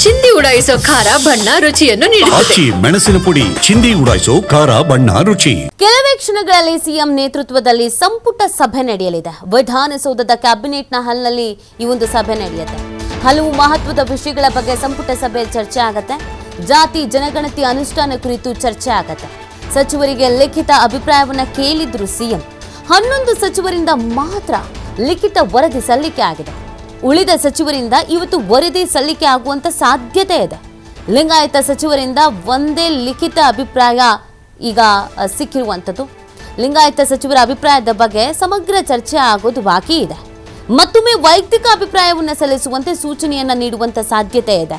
ಚಿಂದಿ ಉಡಾಯಿಸೋ ಖಾರ ಬಣ್ಣ ರುಚಿಯನ್ನು ನೀಡುತ್ತದೆ. ಮೆಣಸಿನ ಪುಡಿ ಚಿಂದಿ ಉಡಾಯಿಸೋ ಖಾರ ಬಣ್ಣ ರುಚಿ. ಕೆಲವೇ ಕ್ಷಣಗಳಲ್ಲಿ ಸಿಎಂ ನೇತೃತ್ವದಲ್ಲಿ ಸಂಪುಟ ಸಭೆ ನಡೆಯಲಿದೆ. ವಿಧಾನಸೌಧದ ಕ್ಯಾಬಿನೆಟ್ನ ಹಾಲ್ನಲ್ಲಿ ಈ ಒಂದು ಸಭೆ ನಡೆಯುತ್ತೆ. ಹಲವು ಮಹತ್ವದ ವಿಷಯಗಳ ಬಗ್ಗೆ ಸಂಪುಟ ಸಭೆ ಚರ್ಚೆ ಆಗತ್ತೆ. ಜಾತಿ ಜನಗಣತಿ ಅನುಷ್ಠಾನ ಕುರಿತು ಚರ್ಚೆ ಆಗತ್ತೆ. ಸಚಿವರಿಗೆ ಲಿಖಿತ ಅಭಿಪ್ರಾಯವನ್ನ ಕೇಳಿದ್ರು ಸಿಎಂ. 11 ಸಚಿವರಿಂದ ಮಾತ್ರ ಲಿಖಿತ ವರದಿ ಸಲ್ಲಿಕೆ ಆಗಿದೆ. ಉಳಿದ ಸಚಿವರಿಂದ ಇವತ್ತು ವರದಿ ಸಲ್ಲಿಕೆ ಆಗುವಂತ ಸಾಧ್ಯತೆ ಇದೆ. ಲಿಂಗಾಯತ ಸಚಿವರಿಂದ ಒಂದೇ ಲಿಖಿತ ಅಭಿಪ್ರಾಯ ಈಗ ಸಿಕ್ಕಿರುವಂಥದ್ದು. ಲಿಂಗಾಯತ ಸಚಿವರ ಅಭಿಪ್ರಾಯದ ಬಗ್ಗೆ ಸಮಗ್ರ ಚರ್ಚೆ ಆಗೋದು ಬಾಕಿ ಇದೆ. ಮತ್ತೊಮ್ಮೆ ವೈಯಕ್ತಿಕ ಅಭಿಪ್ರಾಯವನ್ನು ಸಲ್ಲಿಸುವಂತೆ ಸೂಚನೆಯನ್ನ ನೀಡುವಂತ ಸಾಧ್ಯತೆ ಇದೆ.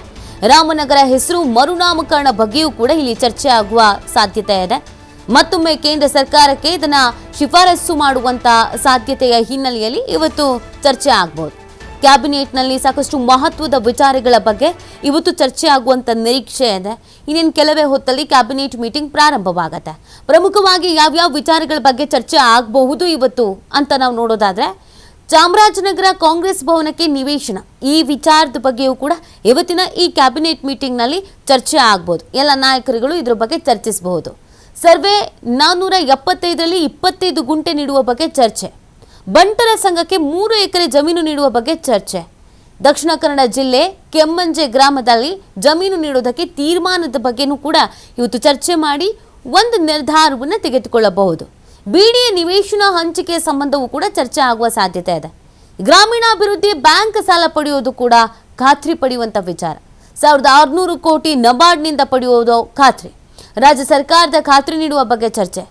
ರಾಮನಗರ ಹೆಸರು ಮರುನಾಮಕರಣ ಬಗ್ಗೆಯೂ ಕೂಡ ಇಲ್ಲಿ ಚರ್ಚೆ ಆಗುವ ಸಾಧ್ಯತೆ ಇದೆ. ಮತ್ತೊಮ್ಮೆ ಕೇಂದ್ರ ಸರ್ಕಾರಕ್ಕೆ ಇದನ್ನ ಶಿಫಾರಸು ಮಾಡುವಂತ ಸಾಧ್ಯತೆಯ ಹಿನ್ನೆಲೆಯಲ್ಲಿ ಇವತ್ತು ಚರ್ಚೆ ಆಗಬಹುದು. ಕ್ಯಾಬಿನೆಟ್ನಲ್ಲಿ ಸಾಕಷ್ಟು ಮಹತ್ವದ ವಿಚಾರಗಳ ಬಗ್ಗೆ ಇವತ್ತು ಚರ್ಚೆ ಆಗುವಂತ ನಿರೀಕ್ಷೆ ಇದೆ. ಇನ್ನೇನು ಕೆಲವೇ ಹೊತ್ತಲ್ಲಿ ಕ್ಯಾಬಿನೆಟ್ ಮೀಟಿಂಗ್ ಪ್ರಾರಂಭವಾಗುತ್ತೆ. ಪ್ರಮುಖವಾಗಿ ಯಾವ್ಯಾವ ವಿಚಾರಗಳ ಬಗ್ಗೆ ಚರ್ಚೆ ಆಗಬಹುದು ಇವತ್ತು ಅಂತ ನಾವು ನೋಡೋದಾದ್ರೆ, ಚಾಮರಾಜನಗರ ಕಾಂಗ್ರೆಸ್ ಭವನಕ್ಕೆ ನಿವೇಶನ, ಈ ವಿಚಾರದ ಬಗ್ಗೆಯೂ ಕೂಡ ಇವತ್ತಿನ ಈ ಕ್ಯಾಬಿನೆಟ್ ಮೀಟಿಂಗ್ನಲ್ಲಿ ಚರ್ಚೆ ಆಗ್ಬೋದು. ಎಲ್ಲ ನಾಯಕರುಗಳು ಇದ್ರ ಬಗ್ಗೆ ಚರ್ಚಿಸಬಹುದು. ಸರ್ವೆ 475ರಲ್ಲಿ 25 ಗುಂಟೆ ನೀಡುವ ಬಗ್ಗೆ ಚರ್ಚೆ. ಬಂಟರ ಸಂಘಕ್ಕೆ 3 ಎಕರೆ ಜಮೀನು ನೀಡುವ ಬಗ್ಗೆ ಚರ್ಚೆ. ದಕ್ಷಿಣ ಕನ್ನಡ ಜಿಲ್ಲೆ ಕೆಮ್ಮಂಜೆ ಗ್ರಾಮದಲ್ಲಿ ಜಮೀನು ನೀಡುವುದಕ್ಕೆ ತೀರ್ಮಾನದ ಬಗ್ಗೆನೂ ಕೂಡ ಇವತ್ತು ಚರ್ಚೆ ಮಾಡಿ ಒಂದು ನಿರ್ಧಾರವನ್ನು ತೆಗೆದುಕೊಳ್ಳಬಹುದು. ಬಿಡಿಎ ನಿವೇಶನ ಹಂಚಿಕೆ ಸಂಬಂಧವೂ ಕೂಡ ಚರ್ಚೆ ಆಗುವ ಸಾಧ್ಯತೆ ಇದೆ. ಗ್ರಾಮೀಣಾಭಿವೃದ್ಧಿ ಬ್ಯಾಂಕ್ ಸಾಲ ಪಡೆಯುವುದು ಕೂಡ ಖಾತ್ರಿ ಪಡೆಯುವಂಥ ವಿಚಾರ. 1600 ಕೋಟಿ ನಬಾರ್ಡ್ನಿಂದ ಪಡೆಯುವುದು ಖಾತ್ರಿ. ರಾಜ್ಯ ಸರ್ಕಾರದ ಖಾತ್ರಿ ನೀಡುವ ಬಗ್ಗೆ ಚರ್ಚೆ.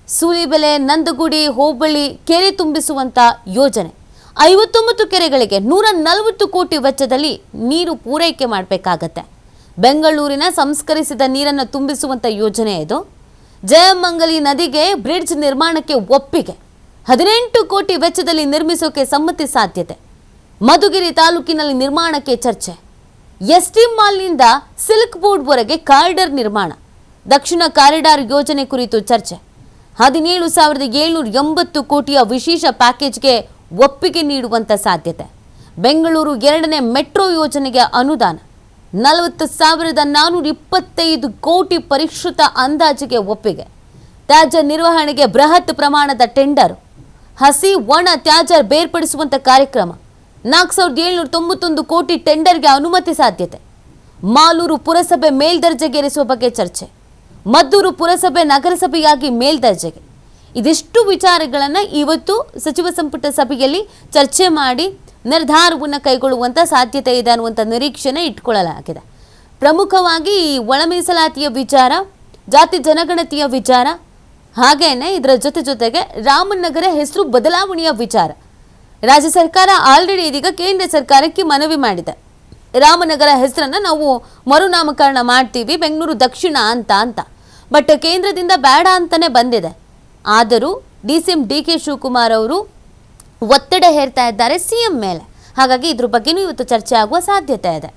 ಸೂಲಿಬೆಲೆ ನಂದಗುಡಿ ಹೋಬಳಿ ಕೆರೆ ತುಂಬಿಸುವಂತ ಯೋಜನೆ. 59 ಕೆರೆಗಳಿಗೆ 140 ಕೋಟಿ ವೆಚ್ಚದಲ್ಲಿ ನೀರು ಪೂರೈಕೆ ಮಾಡಬೇಕಾಗತ್ತೆ. ಬೆಂಗಳೂರಿನ ಸಂಸ್ಕರಿಸಿದ ನೀರನ್ನು ತುಂಬಿಸುವಂತ ಯೋಜನೆ ಇದು. ಜಯಮಂಗಲಿ ನದಿಗೆ ಬ್ರಿಡ್ಜ್ ನಿರ್ಮಾಣಕ್ಕೆ ಒಪ್ಪಿಗೆ. 18 ಕೋಟಿ ವೆಚ್ಚದಲ್ಲಿ ನಿರ್ಮಿಸೋಕೆ ಸಮ್ಮತಿ ಸಾಧ್ಯತೆ. ಮಧುಗಿರಿ ತಾಲೂಕಿನಲ್ಲಿ ನಿರ್ಮಾಣಕ್ಕೆ ಚರ್ಚೆ. ಎಸ್ಟಿ ಮಾಲ್ನಿಂದ ಸಿಲ್ಕ್ ಬೋರ್ಡ್ವರೆಗೆ ಕಾರಿಡಾರ್ ನಿರ್ಮಾಣ. ದಕ್ಷಿಣ ಕಾರಿಡಾರ್ ಯೋಜನೆ ಕುರಿತು ಚರ್ಚೆ. 17,780 ಕೋಟಿಯ ವಿಶೇಷ ಪ್ಯಾಕೇಜ್ಗೆ ಒಪ್ಪಿಗೆ ನೀಡುವಂತ ಸಾಧ್ಯತೆ. ಬೆಂಗಳೂರು 2ನೇ ಮೆಟ್ರೋ ಯೋಜನೆಗೆ ಅನುದಾನ. 40,425 ಕೋಟಿ ಪರಿಷ್ಕೃತ ಅಂದಾಜಿಗೆ ಒಪ್ಪಿಗೆ. ತ್ಯಾಜ್ಯ ನಿರ್ವಹಣೆಗೆ ಬೃಹತ್ ಪ್ರಮಾಣದ ಟೆಂಡರ್. ಹಸಿ ಒಣ ತ್ಯಾಜ್ಯ ಬೇರ್ಪಡಿಸುವಂತ ಕಾರ್ಯಕ್ರಮ. 4,791 ಕೋಟಿ ಟೆಂಡರ್ಗೆ ಅನುಮತಿ ಸಾಧ್ಯತೆ. ಮಾಲೂರು ಪುರಸಭೆ ಮೇಲ್ದರ್ಜೆಗೇರಿಸುವ ಬಗ್ಗೆ ಚರ್ಚೆ. ಮದ್ದೂರು ಪುರಸಭೆ ನಗರಸಭೆಯಾಗಿ ಮೇಲ್ದರ್ಜೆಗೆ. ಇದಿಷ್ಟು ವಿಚಾರಗಳನ್ನು ಇವತ್ತು ಸಚಿವ ಸಂಪುಟ ಸಭೆಯಲ್ಲಿ ಚರ್ಚೆ ಮಾಡಿ ನಿರ್ಧಾರವನ್ನು ಕೈಗೊಳ್ಳುವಂಥ ಸಾಧ್ಯತೆ ಇದೆ ಅನ್ನುವಂಥ ನಿರೀಕ್ಷೆನ ಇಟ್ಕೊಳ್ಳಲಾಗಿದೆ. ಪ್ರಮುಖವಾಗಿ ಈ ಒಳ ಮೀಸಲಾತಿಯ ವಿಚಾರ, ಜಾತಿ ಜನಗಣತಿಯ ವಿಚಾರ, ಹಾಗೇನೆ ಇದರ ಜೊತೆಗೆ ರಾಮನಗರ ಹೆಸರು ಬದಲಾವಣೆಯ ವಿಚಾರ. ರಾಜ್ಯ ಸರ್ಕಾರ ಆಲ್ರೆಡಿ ಇದೀಗ ಕೇಂದ್ರ ಸರ್ಕಾರಕ್ಕೆ ಮನವಿ ಮಾಡಿದೆ. ರಾಮನಗರ ಹೆಸರನ್ನು ನಾವು ಮರುನಾಮಕರಣ ಮಾಡ್ತೀವಿ, ಬೆಂಗಳೂರು ದಕ್ಷಿಣ ಅಂತ. ಬಟ್ ಕೇಂದ್ರದಿಂದ ಬೇಡ ಅಂತಾನೆ ಬಂದಿದೆ. ಆದರೂ ಡಿಸಿಎಂ ಡಿಕೆ ಶಿವಕುಮಾರ್ ಅವರು ಒತ್ತಡ ಹೇರ್ತಾ ಇದ್ದಾರೆ ಸಿಎಂ ಮೇಲೆ. ಹಾಗಾಗಿ ಇದ್ರ ಬಗ್ಗೆನೂ ಇವತ್ತು ಚರ್ಚೆ ಆಗುವ ಸಾಧ್ಯತೆ ಇದೆ.